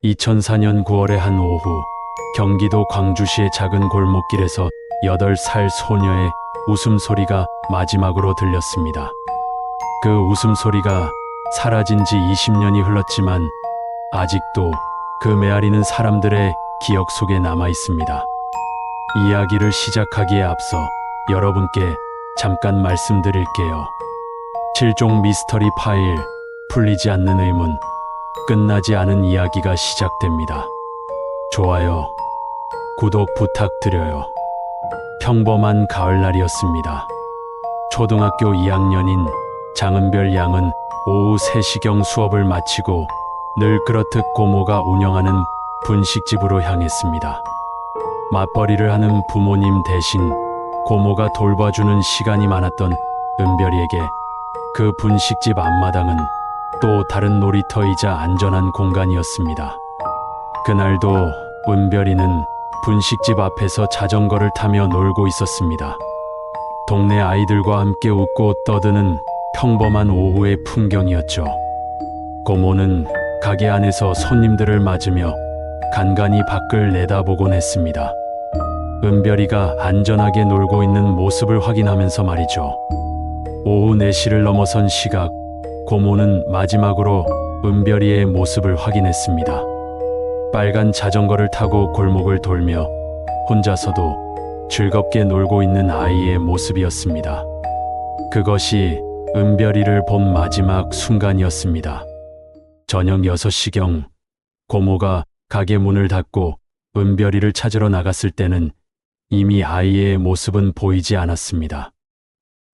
2004년 9월의 한 오후, 경기도 광주시의 작은 골목길에서 8살 소녀의 웃음소리가 마지막으로 들렸습니다. 그 웃음소리가 사라진 지 20년이 흘렀지만 아직도 그 메아리는 사람들의 기억 속에 남아 있습니다. 이야기를 시작하기에 앞서 여러분께 잠깐 말씀드릴게요. 실종 미스터리 파일, 풀리지 않는 의문, 끝나지 않은 이야기가 시작됩니다. 좋아요, 구독 부탁드려요. 평범한 가을날이었습니다. 초등학교 2학년인 장은별 양은 오후 3시경 수업을 마치고 늘 그렇듯 고모가 운영하는 분식집으로 향했습니다. 맞벌이를 하는 부모님 대신 고모가 돌봐주는 시간이 많았던 은별이에게 그 분식집 앞마당은 또 다른 놀이터이자 안전한 공간이었습니다. 그날도 은별이는 분식집 앞에서 자전거를 타며 놀고 있었습니다. 동네 아이들과 함께 웃고 떠드는 평범한 오후의 풍경이었죠. 고모는 가게 안에서 손님들을 맞으며 간간히 밖을 내다보곤 했습니다. 은별이가 안전하게 놀고 있는 모습을 확인하면서 말이죠. 오후 4시를 넘어선 시각, 고모는 마지막으로 은별이의 모습을 확인했습니다. 빨간 자전거를 타고 골목을 돌며 혼자서도 즐겁게 놀고 있는 아이의 모습이었습니다. 그것이 은별이를 본 마지막 순간이었습니다. 저녁 6시경 고모가 가게 문을 닫고 은별이를 찾으러 나갔을 때는 이미 아이의 모습은 보이지 않았습니다.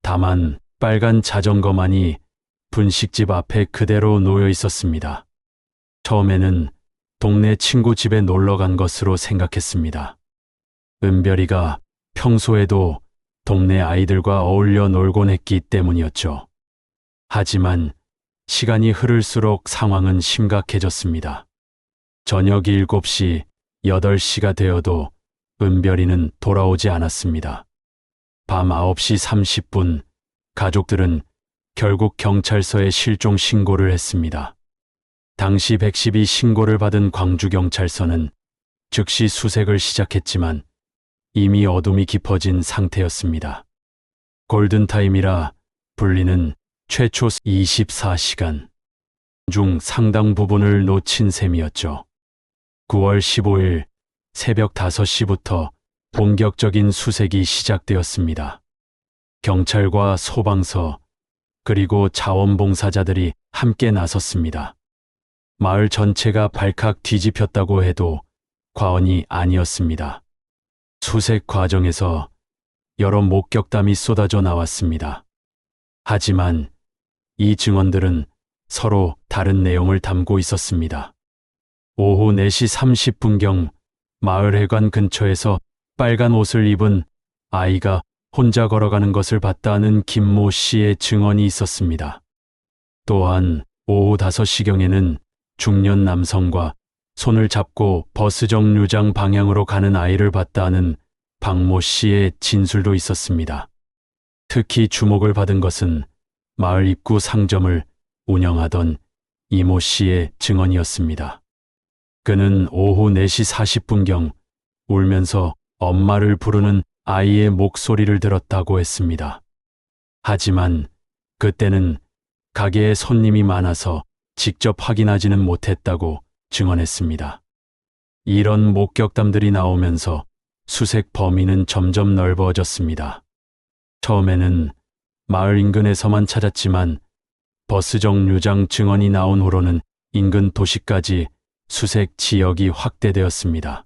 다만 빨간 자전거만이 분식집 앞에 그대로 놓여 있었습니다. 처음에는 동네 친구 집에 놀러 간 것으로 생각했습니다. 은별이가 평소에도 동네 아이들과 어울려 놀곤 했기 때문이었죠. 하지만 시간이 흐를수록 상황은 심각해졌습니다. 저녁 7시, 8시가 되어도 은별이는 돌아오지 않았습니다. 밤 9시 30분, 가족들은 결국 경찰서에 실종 신고를 했습니다. 당시 112 신고를 받은 광주경찰서는 즉시 수색을 시작했지만 이미 어둠이 깊어진 상태였습니다. 골든타임이라 불리는 최초 24시간 중 상당 부분을 놓친 셈이었죠. 9월 15일 새벽 5시부터 본격적인 수색이 시작되었습니다. 경찰과 소방서 그리고 자원봉사자들이 함께 나섰습니다. 마을 전체가 발칵 뒤집혔다고 해도 과언이 아니었습니다. 수색 과정에서 여러 목격담이 쏟아져 나왔습니다. 하지만 이 증언들은 서로 다른 내용을 담고 있었습니다. 오후 4시 30분경 마을 해관 근처에서 빨간 옷을 입은 아이가 혼자 걸어가는 것을 봤다는 김모 씨의 증언이 있었습니다. 또한 오후 5시경에는 중년 남성과 손을 잡고 버스 정류장 방향으로 가는 아이를 봤다는 박모 씨의 진술도 있었습니다. 특히 주목을 받은 것은 마을 입구 상점을 운영하던 이모 씨의 증언이었습니다. 그는 오후 4시 40분경 울면서 엄마를 부르는 아이의 목소리를 들었다고 했습니다. 하지만 그때는 가게에 손님이 많아서 직접 확인하지는 못했다고 증언했습니다. 이런 목격담들이 나오면서 수색 범위는 점점 넓어졌습니다. 처음에는 마을 인근에서만 찾았지만 버스 정류장 증언이 나온 후로는 인근 도시까지 수색 지역이 확대되었습니다.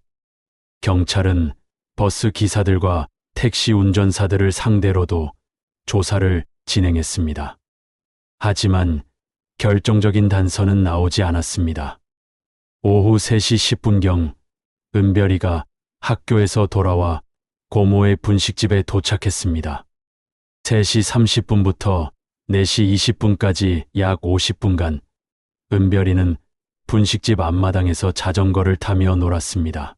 경찰은 버스 기사들과 택시 운전사들을 상대로도 조사를 진행했습니다. 하지만 결정적인 단서는 나오지 않았습니다. 오후 3시 10분경 은별이가 학교에서 돌아와 고모의 분식집에 도착했습니다. 3시 30분부터 4시 20분까지 약 50분간 은별이는 분식집 앞마당에서 자전거를 타며 놀았습니다.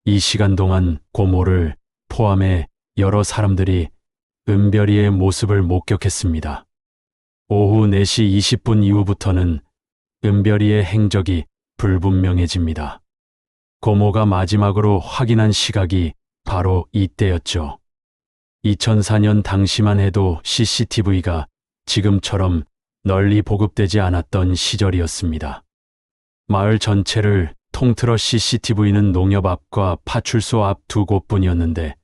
이 시간 동안 고모를 포함해 여러 사람들이 은별이의 모습을 목격했습니다. 오후 4시 20분 이후부터는 은별이의 행적이 불분명해집니다. 고모가 마지막으로 확인한 시각이 바로 이때였죠. 2004년 당시만 해도 CCTV가 지금처럼 널리 보급되지 않았던 시절이었습니다. 마을 전체를 통틀어 CCTV는 농협 앞과 파출소 앞 두 곳뿐이었는데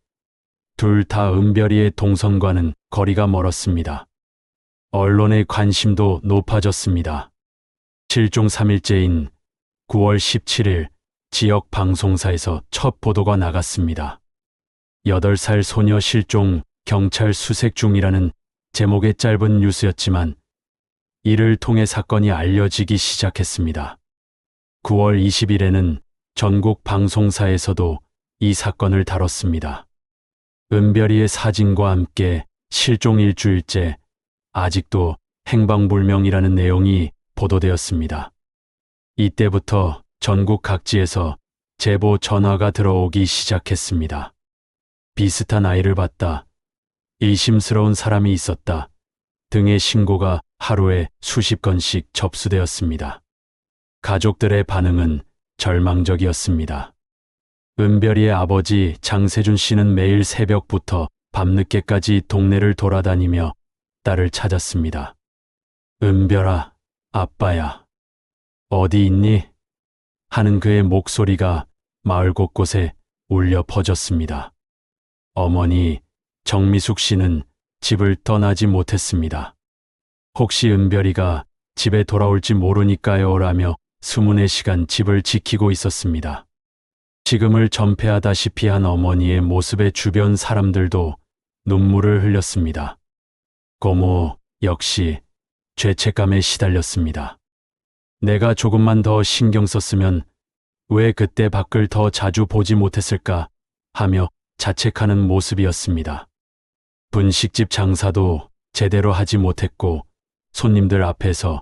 둘 다 은별이의 동선과는 거리가 멀었습니다. 언론의 관심도 높아졌습니다. 실종 3일째인 9월 17일 지역 방송사에서 첫 보도가 나갔습니다. 8살 소녀 실종, 경찰 수색 중이라는 제목의 짧은 뉴스였지만 이를 통해 사건이 알려지기 시작했습니다. 9월 20일에는 전국 방송사에서도 이 사건을 다뤘습니다. 은별이의 사진과 함께 실종 일주일째, 아직도 행방불명이라는 내용이 보도되었습니다. 이때부터 전국 각지에서 제보 전화가 들어오기 시작했습니다. 비슷한 아이를 봤다. 의심스러운 사람이 있었다. 등의 신고가 하루에 수십 건씩 접수되었습니다. 가족들의 반응은 절망적이었습니다. 은별이의 아버지 장세준 씨는 매일 새벽부터 밤늦게까지 동네를 돌아다니며 딸을 찾았습니다. 은별아, 아빠야, 어디 있니? 하는 그의 목소리가 마을 곳곳에 울려 퍼졌습니다. 어머니 정미숙 씨는 집을 떠나지 못했습니다. 혹시 은별이가 집에 돌아올지 모르니까요 라며 24시간 집을 지키고 있었습니다. 지금을 전폐하다시피 한 어머니의 모습에 주변 사람들도 눈물을 흘렸습니다. 고모 역시 죄책감에 시달렸습니다. 내가 조금만 더 신경 썼으면 왜 그때 밖을 더 자주 보지 못했을까 하며 자책하는 모습이었습니다. 분식집 장사도 제대로 하지 못했고 손님들 앞에서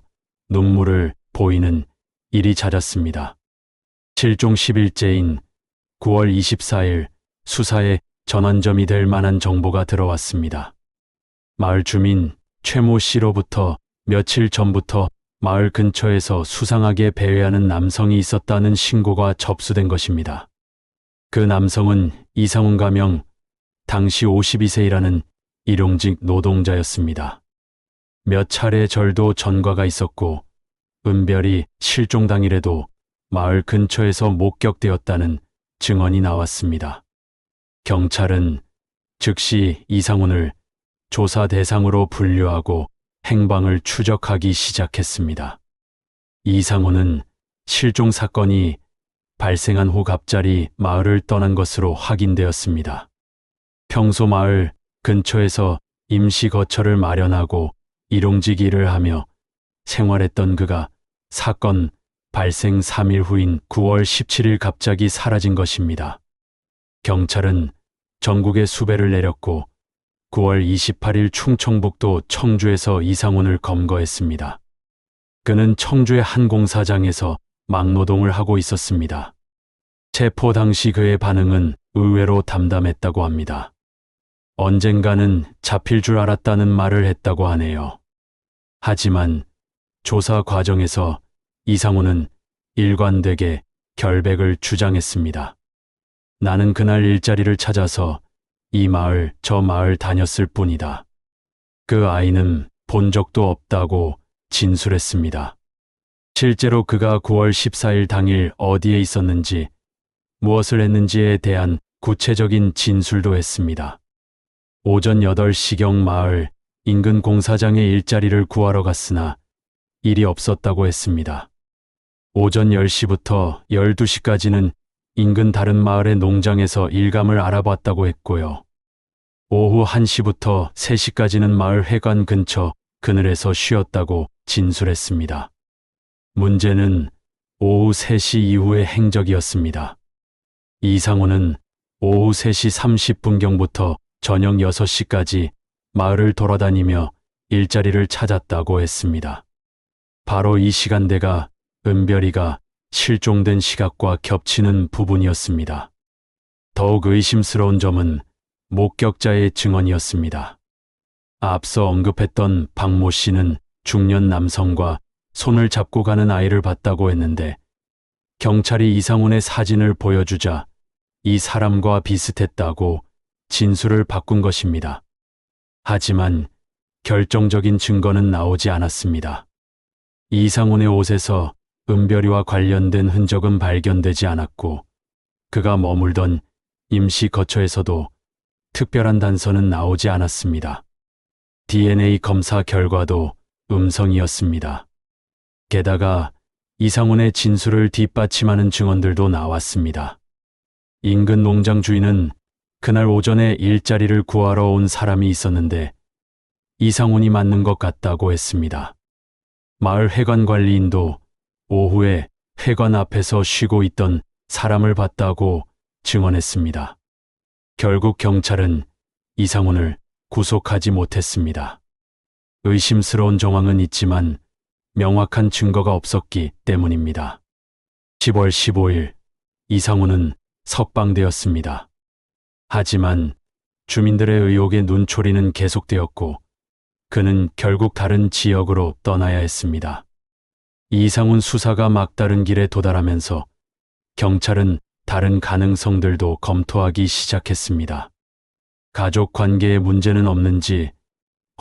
눈물을 보이는 일이 잦았습니다. 실종 10일째인 9월 24일 수사에 전환점이 될 만한 정보가 들어왔습니다. 마을 주민 최모 씨로부터 며칠 전부터 마을 근처에서 수상하게 배회하는 남성이 있었다는 신고가 접수된 것입니다. 그 남성은 이상훈 가명, 당시 52세이라는 일용직 노동자였습니다. 몇 차례 절도 전과가 있었고 은별이 실종 당일에도 마을 근처에서 목격되었다는 증언이 나왔습니다. 경찰은 즉시 이상훈을 조사 대상으로 분류하고 행방을 추적하기 시작했습니다. 이상훈은 실종 사건이 발생한 후 갑자기 마을을 떠난 것으로 확인되었습니다. 평소 마을 근처에서 임시 거처를 마련하고 일용직 일을 하며 생활했던 그가 사건 발생 3일 후인 9월 17일 갑자기 사라진 것입니다. 경찰은 전국에 수배를 내렸고 9월 28일 충청북도 청주에서 이상훈을 검거했습니다. 그는 청주의 한 공사장에서 막노동을 하고 있었습니다. 체포 당시 그의 반응은 의외로 담담했다고 합니다. 언젠가는 잡힐 줄 알았다는 말을 했다고 하네요. 하지만 조사 과정에서 이상훈은 일관되게 결백을 주장했습니다. 나는 그날 일자리를 찾아서 이 마을 저 마을 다녔을 뿐이다. 그 아이는 본 적도 없다고 진술했습니다. 실제로 그가 9월 14일 당일 어디에 있었는지 무엇을 했는지에 대한 구체적인 진술도 했습니다. 오전 8시경 마을 인근 공사장에 일자리를 구하러 갔으나 일이 없었다고 했습니다. 오전 10시부터 12시까지는 인근 다른 마을의 농장에서 일감을 알아봤다고 했고요. 오후 1시부터 3시까지는 마을 회관 근처 그늘에서 쉬었다고 진술했습니다. 문제는 오후 3시 이후의 행적이었습니다. 이상훈은 오후 3시 30분경부터 저녁 6시까지 마을을 돌아다니며 일자리를 찾았다고 했습니다. 바로 이 시간대가 은별이가 실종된 시각과 겹치는 부분이었습니다. 더욱 의심스러운 점은 목격자의 증언이었습니다. 앞서 언급했던 박모 씨는 중년 남성과 손을 잡고 가는 아이를 봤다고 했는데 경찰이 이상훈의 사진을 보여주자 이 사람과 비슷했다고 진술을 바꾼 것입니다. 하지만 결정적인 증거는 나오지 않았습니다. 이상훈의 옷에서 은별이와 관련된 흔적은 발견되지 않았고 그가 머물던 임시 거처에서도 특별한 단서는 나오지 않았습니다. DNA 검사 결과도 음성이었습니다. 게다가 이상훈의 진술을 뒷받침하는 증언들도 나왔습니다. 인근 농장 주인은 그날 오전에 일자리를 구하러 온 사람이 있었는데 이상훈이 맞는 것 같다고 했습니다. 마을 회관 관리인도 오후에 회관 앞에서 쉬고 있던 사람을 봤다고 증언했습니다. 결국 경찰은 이상훈을 구속하지 못했습니다. 의심스러운 정황은 있지만 명확한 증거가 없었기 때문입니다. 10월 15일 이상훈은 석방되었습니다. 하지만 주민들의 의혹의 눈초리는 계속되었고 그는 결국 다른 지역으로 떠나야 했습니다. 이상훈 수사가 막다른 길에 도달하면서 경찰은 다른 가능성들도 검토하기 시작했습니다. 가족 관계에 문제는 없는지,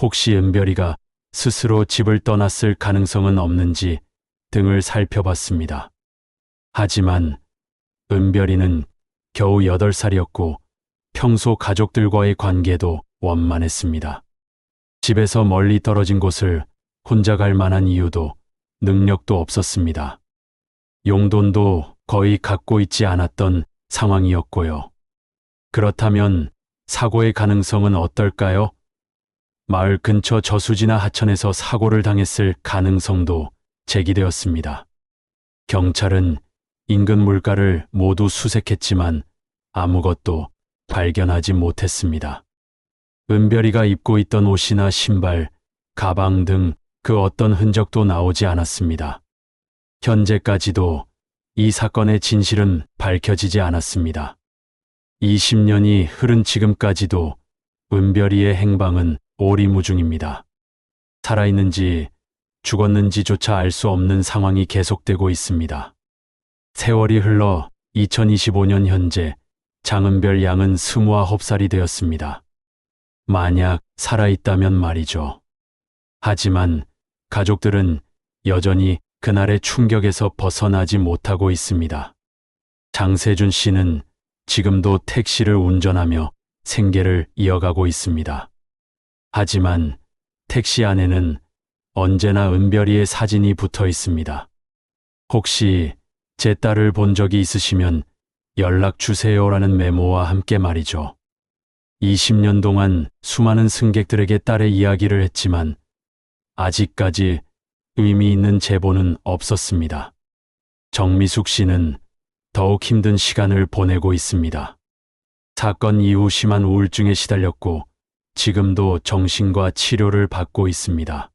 혹시 은별이가 스스로 집을 떠났을 가능성은 없는지 등을 살펴봤습니다. 하지만 은별이는 겨우 8살이었고 평소 가족들과의 관계도 원만했습니다. 집에서 멀리 떨어진 곳을 혼자 갈 만한 이유도 능력도 없었습니다. 용돈도 거의 갖고 있지 않았던 상황이었고요. 그렇다면 사고의 가능성은 어떨까요? 마을 근처 저수지나 하천에서 사고를 당했을 가능성도 제기되었습니다. 경찰은 인근 물가를 모두 수색했지만 아무것도 발견하지 못했습니다. 은별이가 입고 있던 옷이나 신발, 가방 등 그 어떤 흔적도 나오지 않았습니다. 현재까지도 이 사건의 진실은 밝혀지지 않았습니다. 20년이 흐른 지금까지도 은별이의 행방은 오리무중입니다. 살아있는지 죽었는지조차 알 수 없는 상황이 계속되고 있습니다. 세월이 흘러 2025년 현재 장은별 양은 29살이 되었습니다. 만약 살아있다면 말이죠. 하지만 가족들은 여전히 그날의 충격에서 벗어나지 못하고 있습니다. 장세준 씨는 지금도 택시를 운전하며 생계를 이어가고 있습니다. 하지만 택시 안에는 언제나 은별이의 사진이 붙어 있습니다. 혹시 제 딸을 본 적이 있으시면 연락 주세요라는 메모와 함께 말이죠. 20년 동안 수많은 승객들에게 딸의 이야기를 했지만 아직까지 의미 있는 제보는 없었습니다. 정미숙 씨는 더욱 힘든 시간을 보내고 있습니다. 사건 이후 심한 우울증에 시달렸고 지금도 정신과 치료를 받고 있습니다.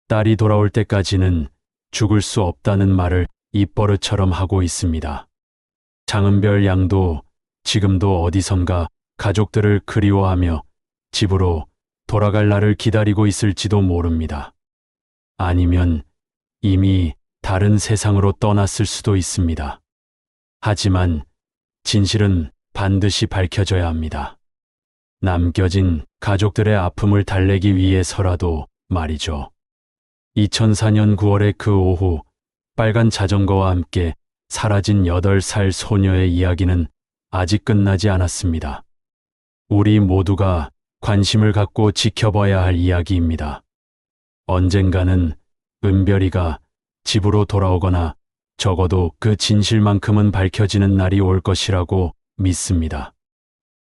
딸이 돌아올 때까지는 죽을 수 없다는 말을 입버릇처럼 하고 있습니다. 장은별 양도 지금도 어디선가 가족들을 그리워하며 집으로 돌아갈 날을 기다리고 있을지도 모릅니다. 아니면 이미 다른 세상으로 떠났을 수도 있습니다. 하지만 진실은 반드시 밝혀져야 합니다. 남겨진 가족들의 아픔을 달래기 위해서라도 말이죠. 2004년 9월의 그 오후 빨간 자전거와 함께 사라진 8살 소녀의 이야기는 아직 끝나지 않았습니다. 우리 모두가 관심을 갖고 지켜봐야 할 이야기입니다. 언젠가는 은별이가 집으로 돌아오거나 적어도 그 진실만큼은 밝혀지는 날이 올 것이라고 믿습니다.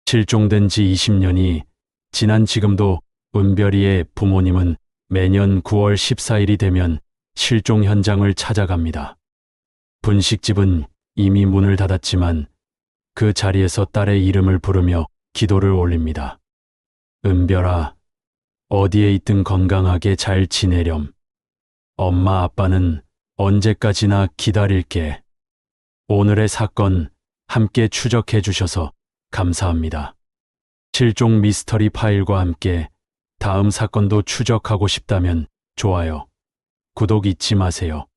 실종된 지 20년이 지난 지금도 은별이의 부모님은 매년 9월 14일이 되면 실종 현장을 찾아갑니다. 분식집은 이미 문을 닫았지만 그 자리에서 딸의 이름을 부르며 기도를 올립니다. 은별아, 어디에 있든 건강하게 잘 지내렴. 엄마 아빠는 언제까지나 기다릴게. 오늘의 사건 함께 추적해 주셔서 감사합니다. 실종 미스터리 파일과 함께 다음 사건도 추적하고 싶다면 좋아요, 구독 잊지 마세요.